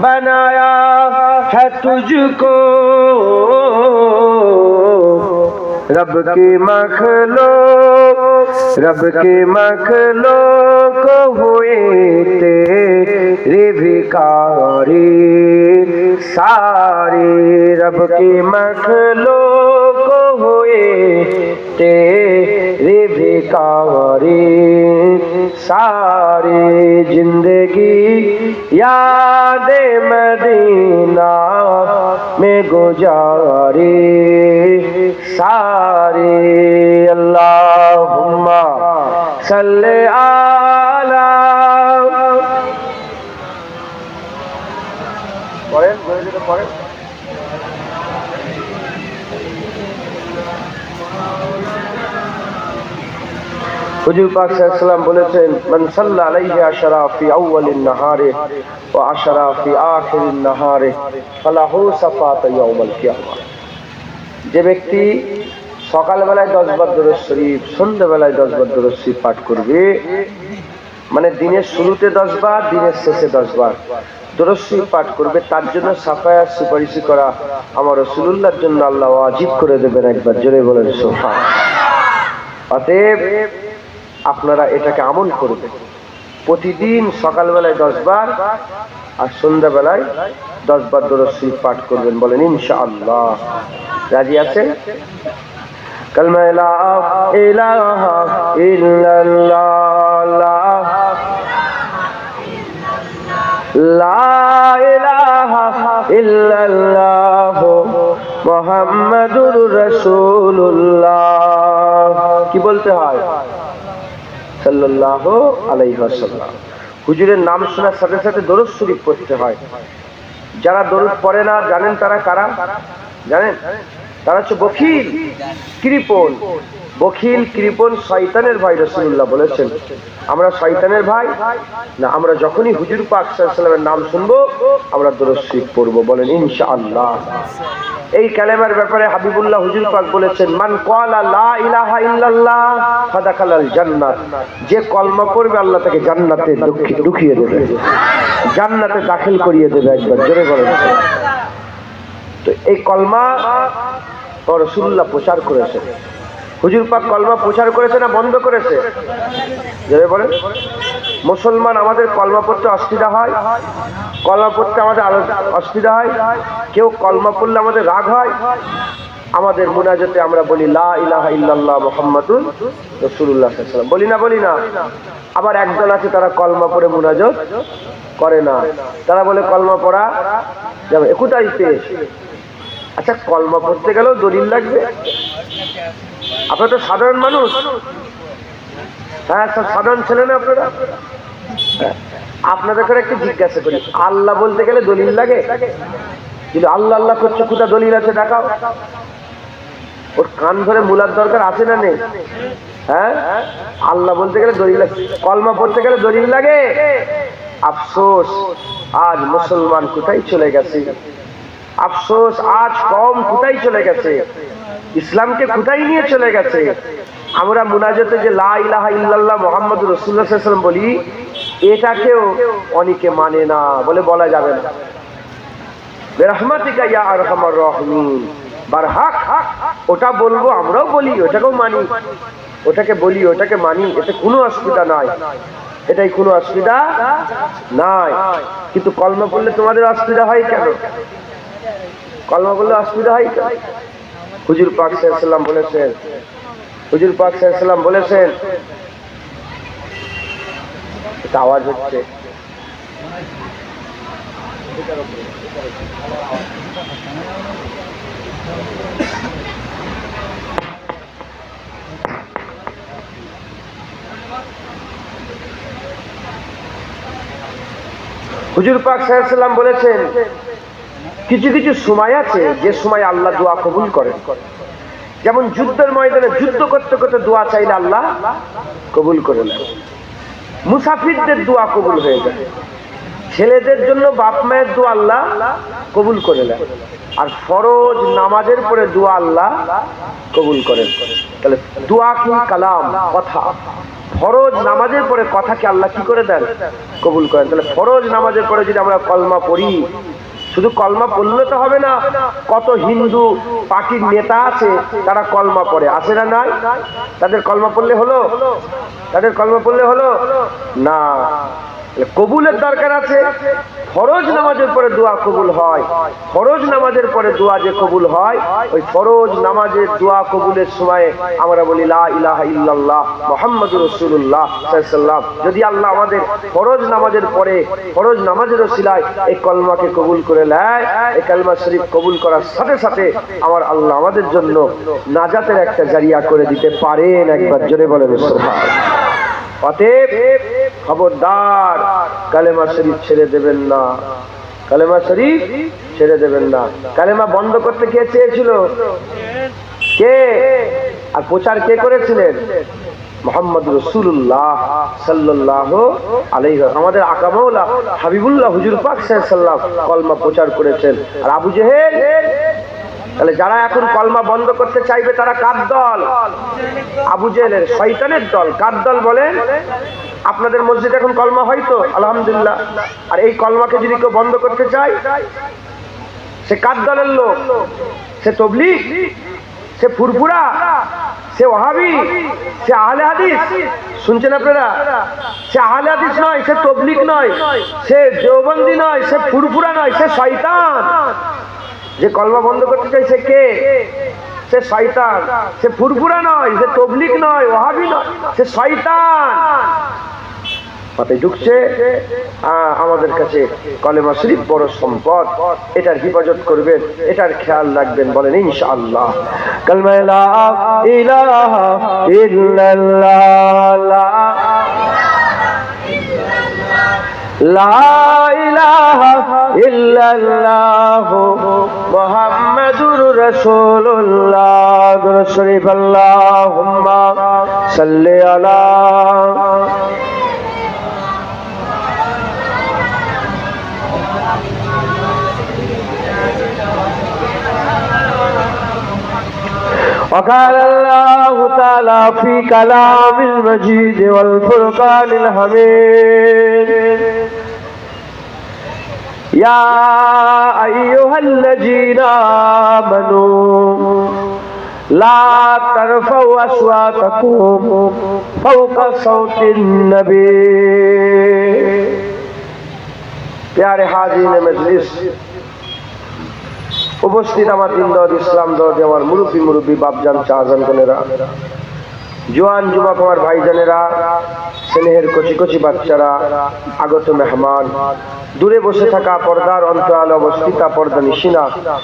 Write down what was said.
बनाया है तुझको रब की मखलूक हुए तेरे भिखारी सारे रब की मखलूक हुए तेरे भिखारी सारी जिंदगी याद मदीना में गुजारी सारी अल्लाहुम्मा सल्ले आला पढ़ेन पढ़ेन हुजूर पाक सल्लल्लाहु अलैहि वसल्लम बोलेছেন মান সাল্লা আলাইহি আশরা ফি আউয়ালিন নাহারে ওয়া আশরা ফি আখিরিন নাহারে ফালাহু সাফাত ইয়াউমাল কিয়ামা। যে ব্যক্তি সকালবেলায় 10 বার দরুদ শরীফ, সন্ধ্যাবেলায় 10 বার দরুদ শরীফ পাঠ করবে, মানে দিনের শুরুতে 10 বার, দিনের শেষে 10 বার দরুদ শরীফ পাঠ করবে, তার জন্য সাফায়াত সুপারিশ করা আমার রাসূলুল্লাহর জন্য আল্লাহ ওয়াজিব করে দেবেন। একবার জোরে বলেন সুবহানাল্লাহ। অতএব আপনারা এটাকে আমল করবেন, প্রতিদিন সকালবেলায় 10 বার আর সন্ধ্যাবেলায় 10 বার দরুদ শরীফ পাঠ করবেন। বলেন ইনশাআল্লাহ। রাজি আছেন? কালমা লা ইলাহা ইল্লাল্লাহ লা ইলাহা ইল্লাল্লাহ মুহাম্মাদুর রাসূলুল্লাহ। কি বলতে হয়? সাল্লাল্লাহু আলাইহি ওয়াসাল্লাম। হুজুরের নাম শোনার সাথে সাথে দরুদ শরীফ পড়তে হয়। যারা দরুদ পড়ে না জানেন তারা কারা? জানেন? তারা হচ্ছে বখিল, কৃপণ। বখিল কৃপণ শয়তানের ভাই। রাসূলুল্লাহ বলেছেন আমরা শয়তানের ভাই না, আমরা যখনই হুজুর পাক সাল্লাল্লাহু আলাইহি ওয়াসাল্লামের নাম শুনবো আমরা দরুদ শরীফ পড়ব। বলেন ইনশাআল্লাহ। এই কালেমার ব্যাপারে হাবিবুল্লাহ হুজুর পাক বলেছেন মান ক্বালা লা ইলাহা ইল্লাল্লাহ ফাদাখালাল জান্নাত। যে কলমা পড়বে আল্লাহ তাকে জান্নাতে ঢুকিয়ে দেবে, জান্নাতে দাখিল করিয়ে দেবে। একবার জোরে বলেন। তো এই কলমা রাসূলুল্লাহ প্রচার করেছেন। হুজুর পাক কলমা প্রচার করেছে না বন্ধ করেছে? জোরে বলেন। মুসলমান আমাদের কলমা পড়তে অসুবিধা হয়, কলমা পড়তে আমাদের আরো অসুবিধা হয়। কেউ কলমা পড়লে আমাদের রাগ হয়। আমাদের মুনাজাতে আমরা বলি লা ইলাহা ইল্লাল্লাহ মুহাম্মাদুর রাসূলুল্লাহ সাল্লাল্লাহু আলাইহি ওয়াসাল্লাম, বলি না বলি না? আবার একদল আছে তারা কলমা পড়ে মুনাজাত করে না, তারা বলে কলমা পড়া যাবে একটাই পেশ। আচ্ছা কলমা পড়তে গেলেও দলিল লাগবে? আপনারা তো সাধারণ মানুষ, হ্যাঁ সব সাধারণ ছেলে না আপনারা? আপনাদের করে একটু জিজ্ঞাসা করি, আল্লাহ বলতে গেলে দলিল লাগে? যদি আল্লাহ আল্লাহ করছে কোথা দলিল আছে দেখাও। ওর কান ধরে মুলার দরকার আছে না নেই? হ্যাঁ আল্লাহ বলতে গেলে দলিল লাগে, কলমা পড়তে গেলে দলিল লাগে। আফসোস আজ মুসলমান কোথায় চলে গেছে, আফসোস আজ কম কোথায় চলে গেছে, ইসলামকে কোথায় নিয়ে চলে গেছে। আমরা মুনাজাতে যে লা ইলাহা ইল্লাল্লাহ মুহাম্মাদুর রাসূলুল্লাহ সাল্লাল্লাহু আলাইহি ওয়াসাল্লাম বলি, এটাকেও অনেকে মানে না, বলে বলা যাবে না। বিরহমাতিকা ইয়া আরহামার রাহিমিন বারহাক, ওটা বলবো, আমরাও বলি, ওটাকেও মানি, ওটাকে বলি, ওটাকে মানি, এতে কোনো অসুবিধা নাই, এটাই কোনো অসুবিধা নাই। কিন্তু কলমা পড়লে তোমাদের অসুবিধা হয় কেন? কলমা পড়লে অসুবিধা হয় কেন? হুজুর পাক সাল্লাল্লাহু আলাইহি ওয়াসাল্লাম বলেছেন, হুজুর পাক সাল্লাল্লাহু আলাইহি ওয়াসাল্লাম বলেছেন, এটা আওয়াজ হচ্ছে, হুজুর পাক সাল্লাল্লাহু আলাইহি ওয়াসাল্লাম বলেছেন কিছু কিছু সময় আছে যে সময় আল্লাহ দোয়া কবুল করেন। যেমন যুদ্ধের ময়দানে যুদ্ধ করতে করতে দোয়া চাইলে আল্লাহ কবুল করে নেন। মুসাফিরদের দোয়া কবুল হয়ে যায়। ছেলেদের জন্য বাপ মায়ের দোয়া আল্লাহ কবুল করে নেন। আর ফরজ নামাজের পরে দোয়া আল্লাহ কবুল করেন। তাহলে দোয়া কি কালাম, কথা, ফরজ নামাজের পরে কথাকে আল্লাহ কি করে দেন? কবুল করেন। তাহলে ফরজ নামাজের পরে যদি আমরা কলমা পড়ি, শুধু কলমা পড়লে তো হবে না, কত হিন্দু পার্টির নেতা আছে তারা কলমা পড়ে, আছে না নাই? তাদের কলমা পড়লে হলো? তাদের কলমা পড়লে হলো না। কবুলের দরকার আছে। ফরজ নামাজের পরে দোয়া কবুল হয়। ফরজ নামাজের পরে দোয়া যে কবুল হয়, ওই ফরজ নামাজের দোয়া কবুলের সময় আমরা বলি লা ইলাহা ইল্লাল্লাহ মুহাম্মাদুর রাসূলুল্লাহ সাল্লাল্লাহু আলাইহি ওয়াসাল্লাম। যদি আল্লাহ আমাদের ফরজ নামাজের পরে ফরজ নামাজের ওসিলায় এই কলমাকে কবুল করে নেয়, এই কালিমা শরীফ কবুল করার সাথে সাথে আমার আল্লাহ আমাদের জন্য নাজাতের একটা জারিয়া করে দিতে পারেন। একবার জোরে বলেন সুবহানাল্লাহ। অতএব খবরদার কালেমা শরীফ ছেড়ে দেবেন না, কালেমা শরীফ ছেড়ে দেবেন না। কালেমা বন্ধ করতে কে চেয়েছিল? কে? আর প্রচার কে করেছিলেন? মুহাম্মদ রাসূলুল্লাহ সাল্লাল্লাহু আলাইহি ওয়াসাল্লাম। আমাদের আকা মাওলা হাবিবুল্লাহ হুজুর পাক সাল্লাল্লাহু আলাইহি ওয়াসাল্লাম কলমা প্রচার করেছেন। আর আবু জেহেল, তাহলে যারা এখন কলমা বন্ধ করতে চাইবে তারা কার দল? আবু জেহেলের, শয়তানের দল। কার দল বলেন? আপনাদের মসজিদে এখন কলমা হয় তো আলহামদুলিল্লাহ। আর এই কলমাকে যদি কেউ বন্ধ করতে চায়, সে কার দলের লোক? সে তাবলীগ, সে ফুরফুরা, সে ওয়াহাবি, সে আহলে হাদিস। শুনছেন আপনারা? সে আহলে হাদিস নয়, সে তাবলীগ নয়, সে দেওবন্দি নয়, সে ফুরফুরা নয়, সে শয়তান। যে কলমা বন্ধ করতে চাইছে কে? সে শয়তান। সে ফুরফুরা নয়, সে তাবলীগ নয়, ওয়াহাবি নয়, সে শয়তান। পাতে ঢুকছে। আমাদের কাছে কলেমা শরীফ বড় সম্পদ, এটার হেফাজত করবেন, এটার খেয়াল রাখবেন। বলেন ইনশাআল্লাহ। কালেমা লা ইলাহা ইল্লাল্লাহ, লা ইলাহা ইল্লাল্লাহ মুহাম্মাদুর রাসূলুল্লাহ। দুরূদ শরীফ আল্লাহুম্মা সাল্লি আলা وقال الله تعالى في كلام المجيد والفرقان الحميد يا أيها الذين آمنوا لا ترفعوا أصواتكم فوق صوت النبي। प्यारे हाज़रीन मजलिस, উপস্থিত আমার দিনদার ইসলাম দরদি, আমার মুরব্বী বাপজান চাচান বোনেরা, জোয়ান যুবক আমার ভাইজানেরা, স্নেহের কচি কচি বাচ্চারা, আগত মেহমান, দূরে বসে থাকা পর্দার অন্তরালে অবস্থিতা পর্দা নিশিনা